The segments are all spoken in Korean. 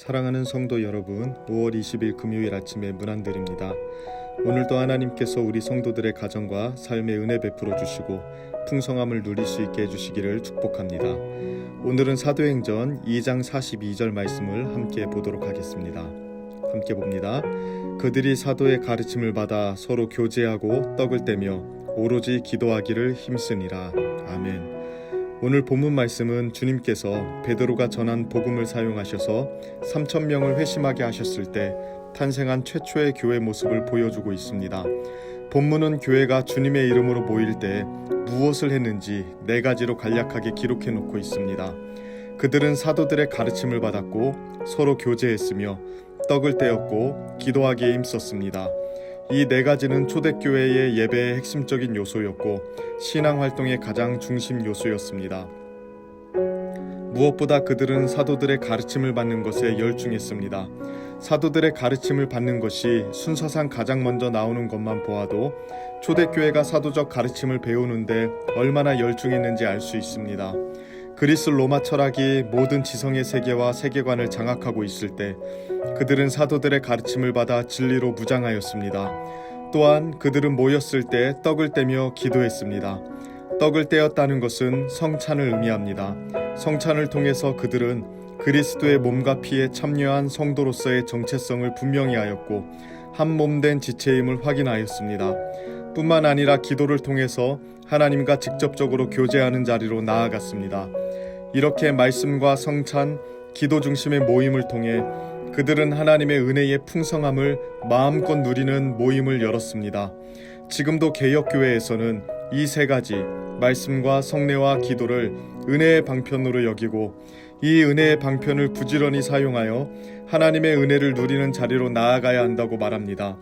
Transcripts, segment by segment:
사랑하는 성도 여러분, 5월 20일 금요일 아침에 문안드립니다. 오늘도 하나님께서 우리 성도들의 가정과 삶에 은혜 베풀어 주시고 풍성함을 누릴 수 있게 해주시기를 축복합니다. 오늘은 사도행전 2장 42절 말씀을 함께 보도록 하겠습니다. 함께 봅니다. 그들이 사도의 가르침을 받아 서로 교제하고 떡을 떼며 오로지 기도하기를 힘쓰니라. 아멘. 오늘 본문 말씀은 주님께서 베드로가 전한 복음을 사용하셔서 3,000명을 회심하게 하셨을 때 탄생한 최초의 교회 모습을 보여주고 있습니다. 본문은 교회가 주님의 이름으로 모일 때 무엇을 했는지 4가지로 간략하게 기록해 놓고 있습니다. 그들은 사도들의 가르침을 받았고 서로 교제했으며 떡을 떼었고 기도하기에 힘썼습니다. 이 4가지는 초대교회의 예배의 핵심적인 요소였고 신앙활동의 가장 중심 요소였습니다. 무엇보다 그들은 사도들의 가르침을 받는 것에 열중했습니다. 사도들의 가르침을 받는 것이 순서상 가장 먼저 나오는 것만 보아도 초대교회가 사도적 가르침을 배우는데 얼마나 열중했는지 알 수 있습니다. 그리스 로마 철학이 모든 지성의 세계와 세계관을 장악하고 있을 때 그들은 사도들의 가르침을 받아 진리로 무장하였습니다. 또한 그들은 모였을 때 떡을 떼며 기도했습니다. 떡을 떼었다는 것은 성찬을 의미합니다. 성찬을 통해서 그들은 그리스도의 몸과 피에 참여한 성도로서의 정체성을 분명히 하였고 한 몸된 지체임을 확인하였습니다. 뿐만 아니라 기도를 통해서 하나님과 직접적으로 교제하는 자리로 나아갔습니다. 이렇게 말씀과 성찬, 기도 중심의 모임을 통해 그들은 하나님의 은혜의 풍성함을 마음껏 누리는 모임을 열었습니다. 지금도 개역교회에서는 이 3가지, 말씀과 성례와 기도를 은혜의 방편으로 여기고 이 은혜의 방편을 부지런히 사용하여 하나님의 은혜를 누리는 자리로 나아가야 한다고 말합니다.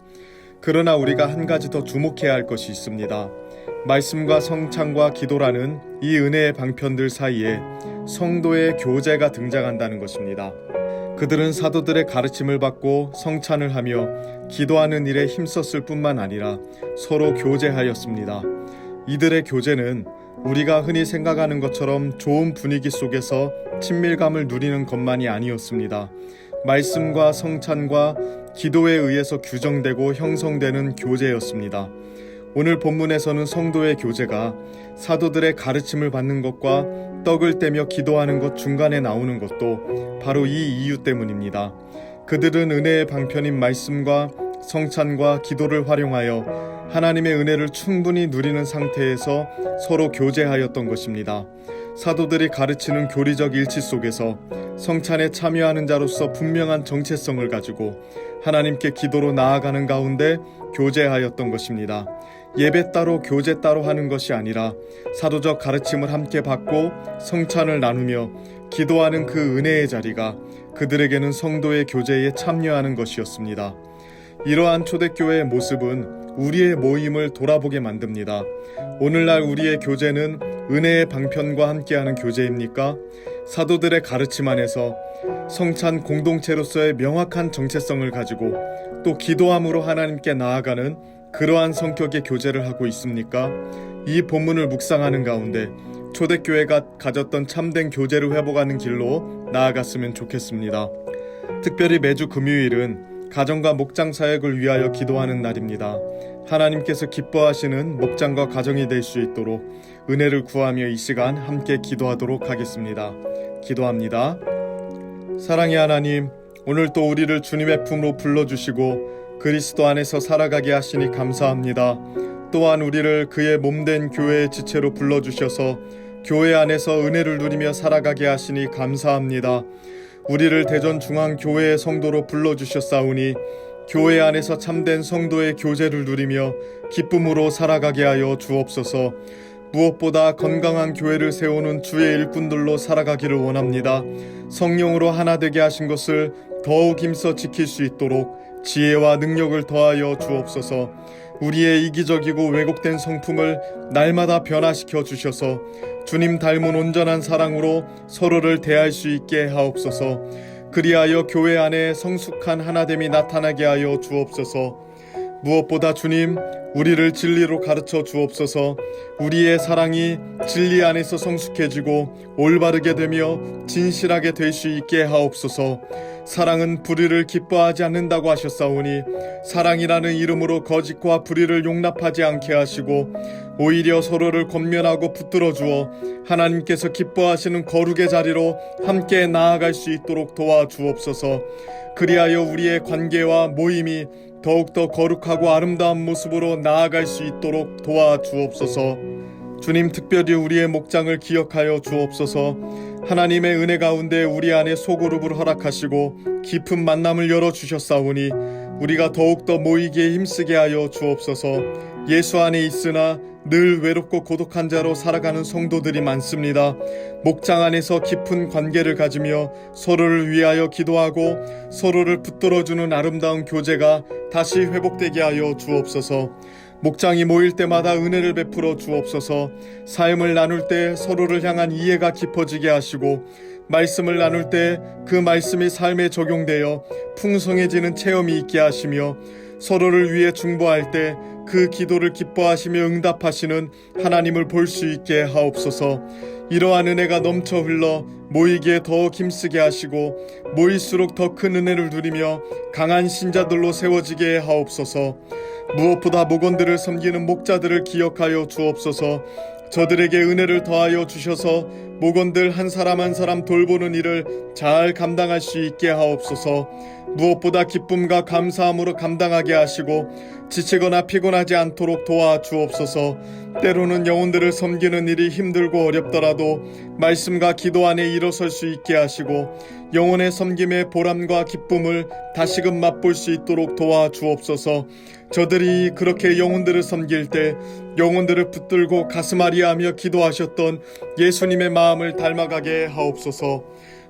그러나 우리가 한 가지 더 주목해야 할 것이 있습니다. 말씀과 성찬과 기도라는 이 은혜의 방편들 사이에 성도의 교제가 등장한다는 것입니다. 그들은 사도들의 가르침을 받고 성찬을 하며 기도하는 일에 힘썼을 뿐만 아니라 서로 교제하였습니다. 이들의 교제는 우리가 흔히 생각하는 것처럼 좋은 분위기 속에서 친밀감을 누리는 것만이 아니었습니다. 말씀과 성찬과 기도에 의해서 규정되고 형성되는 교제였습니다. 오늘 본문에서는 성도의 교제가 사도들의 가르침을 받는 것과 떡을 떼며 기도하는 것 중간에 나오는 것도 바로 이 이유 때문입니다. 그들은 은혜의 방편인 말씀과 성찬과 기도를 활용하여 하나님의 은혜를 충분히 누리는 상태에서 서로 교제하였던 것입니다. 사도들이 가르치는 교리적 일치 속에서 성찬에 참여하는 자로서 분명한 정체성을 가지고 하나님께 기도로 나아가는 가운데 교제하였던 것입니다. 예배 따로 교제 따로 하는 것이 아니라 사도적 가르침을 함께 받고 성찬을 나누며 기도하는 그 은혜의 자리가 그들에게는 성도의 교제에 참여하는 것이었습니다. 이러한 초대교회의 모습은 우리의 모임을 돌아보게 만듭니다. 오늘날 우리의 교제는 은혜의 방편과 함께하는 교제입니까? 사도들의 가르침 안에서 성찬 공동체로서의 명확한 정체성을 가지고 또 기도함으로 하나님께 나아가는 그러한 성격의 교제를 하고 있습니까? 이 본문을 묵상하는 가운데 초대교회가 가졌던 참된 교제를 회복하는 길로 나아갔으면 좋겠습니다. 특별히 매주 금요일은 가정과 목장 사역을 위하여 기도하는 날입니다. 하나님께서 기뻐하시는 목장과 가정이 될 수 있도록 은혜를 구하며 이 시간 함께 기도하도록 하겠습니다. 기도합니다. 사랑의 하나님, 오늘 또 우리를 주님의 품으로 불러주시고 그리스도 안에서 살아가게 하시니 감사합니다. 또한 우리를 그의 몸된 교회의 지체로 불러주셔서 교회 안에서 은혜를 누리며 살아가게 하시니 감사합니다. 우리를 대전중앙교회의 성도로 불러주셨사오니 교회 안에서 참된 성도의 교제를 누리며 기쁨으로 살아가게 하여 주옵소서. 무엇보다 건강한 교회를 세우는 주의 일꾼들로 살아가기를 원합니다. 성령으로 하나 되게 하신 것을 더욱 힘써 지킬 수 있도록 지혜와 능력을 더하여 주옵소서. 우리의 이기적이고 왜곡된 성품을 날마다 변화시켜 주셔서 주님 닮은 온전한 사랑으로 서로를 대할 수 있게 하옵소서. 그리하여 교회 안에 성숙한 하나됨이 나타나게 하여 주옵소서. 무엇보다 주님, 우리를 진리로 가르쳐 주옵소서. 우리의 사랑이 진리 안에서 성숙해지고 올바르게 되며 진실하게 될 수 있게 하옵소서. 사랑은 불의를 기뻐하지 않는다고 하셨사오니 사랑이라는 이름으로 거짓과 불의를 용납하지 않게 하시고 오히려 서로를 권면하고 붙들어 주어 하나님께서 기뻐하시는 거룩의 자리로 함께 나아갈 수 있도록 도와주옵소서. 그리하여 우리의 관계와 모임이 더욱더 거룩하고 아름다운 모습으로 나아갈 수 있도록 도와주옵소서. 주님, 특별히 우리의 목장을 기억하여 주옵소서. 하나님의 은혜 가운데 우리 안에 소그룹을 허락하시고 깊은 만남을 열어주셨사오니 우리가 더욱더 모이기에 힘쓰게 하여 주옵소서. 예수 안에 있으나 늘 외롭고 고독한 자로 살아가는 성도들이 많습니다. 목장 안에서 깊은 관계를 가지며 서로를 위하여 기도하고 서로를 붙들어주는 아름다운 교제가 다시 회복되게 하여 주옵소서. 목장이 모일 때마다 은혜를 베풀어 주옵소서. 삶을 나눌 때 서로를 향한 이해가 깊어지게 하시고 말씀을 나눌 때 그 말씀이 삶에 적용되어 풍성해지는 체험이 있게 하시며 서로를 위해 중보할 때 그 기도를 기뻐하시며 응답하시는 하나님을 볼 수 있게 하옵소서. 이러한 은혜가 넘쳐 흘러 모이기에 더욱 힘쓰게 하시고 모일수록 더 큰 은혜를 누리며 강한 신자들로 세워지게 하옵소서. 무엇보다 목원들을 섬기는 목자들을 기억하여 주옵소서. 저들에게 은혜를 더하여 주셔서 목원들 한 사람 한 사람 돌보는 일을 잘 감당할 수 있게 하옵소서. 무엇보다 기쁨과 감사함으로 감당하게 하시고 지치거나 피곤하지 않도록 도와주옵소서. 때로는 영혼들을 섬기는 일이 힘들고 어렵더라도 말씀과 기도 안에 일어설 수 있게 하시고 영혼의 섬김의 보람과 기쁨을 다시금 맛볼 수 있도록 도와주옵소서. 저들이 그렇게 영혼들을 섬길 때 영혼들을 붙들고 가슴앓이하며 기도하셨던 예수님의 마음을 닮아가게 하옵소서.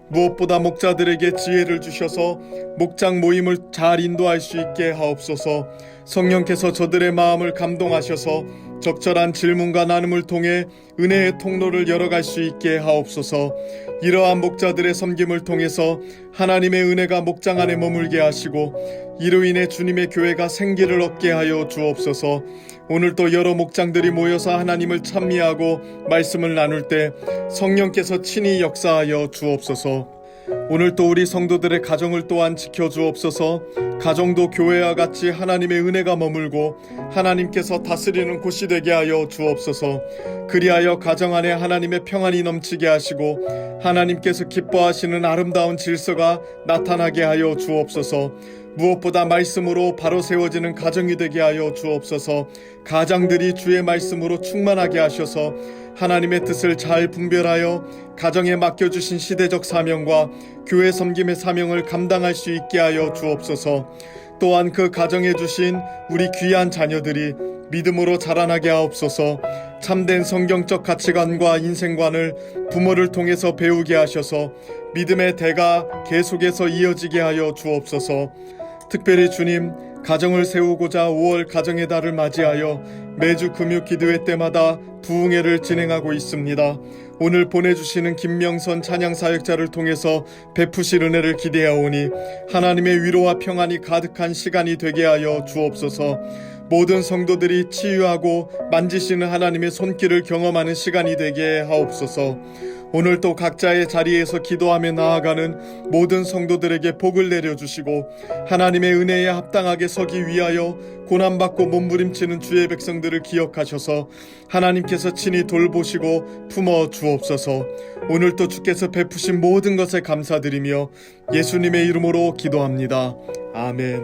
무엇보다 목자들에게 지혜를 주셔서 목장 모임을 잘 인도할 수 있게 하옵소서. 성령께서 저들의 마음을 감동하셔서 적절한 질문과 나눔을 통해 은혜의 통로를 열어갈 수 있게 하옵소서. 이러한 목자들의 섬김을 통해서 하나님의 은혜가 목장 안에 머물게 하시고 이로 인해 주님의 교회가 생기를 얻게 하여 주옵소서. 오늘도 여러 목장들이 모여서 하나님을 찬미하고 말씀을 나눌 때 성령께서 친히 역사하여 주옵소서. 오늘 또 우리 성도들의 가정을 또한 지켜주옵소서. 가정도 교회와 같이 하나님의 은혜가 머물고 하나님께서 다스리는 곳이 되게 하여 주옵소서. 그리하여 가정 안에 하나님의 평안이 넘치게 하시고 하나님께서 기뻐하시는 아름다운 질서가 나타나게 하여 주옵소서. 무엇보다 말씀으로 바로 세워지는 가정이 되게 하여 주옵소서. 가장들이 주의 말씀으로 충만하게 하셔서 하나님의 뜻을 잘 분별하여 가정에 맡겨주신 시대적 사명과 교회 섬김의 사명을 감당할 수 있게 하여 주옵소서. 또한 그 가정에 주신 우리 귀한 자녀들이 믿음으로 자라나게 하옵소서. 참된 성경적 가치관과 인생관을 부모를 통해서 배우게 하셔서 믿음의 대가 계속해서 이어지게 하여 주옵소서. 특별히 주님, 가정을 세우고자 5월 가정의 달을 맞이하여 매주 금요 기도회 때마다 부흥회를 진행하고 있습니다. 오늘 보내주시는 김명선 찬양사역자를 통해서 베푸실 은혜를 기대하오니 하나님의 위로와 평안이 가득한 시간이 되게 하여 주옵소서. 모든 성도들이 치유하고 만지시는 하나님의 손길을 경험하는 시간이 되게 하옵소서. 오늘 또 각자의 자리에서 기도하며 나아가는 모든 성도들에게 복을 내려주시고 하나님의 은혜에 합당하게 서기 위하여 고난받고 몸부림치는 주의 백성들을 기억하셔서 하나님께서 친히 돌보시고 품어 주옵소서. 오늘 또 주께서 베푸신 모든 것에 감사드리며 예수님의 이름으로 기도합니다. 아멘.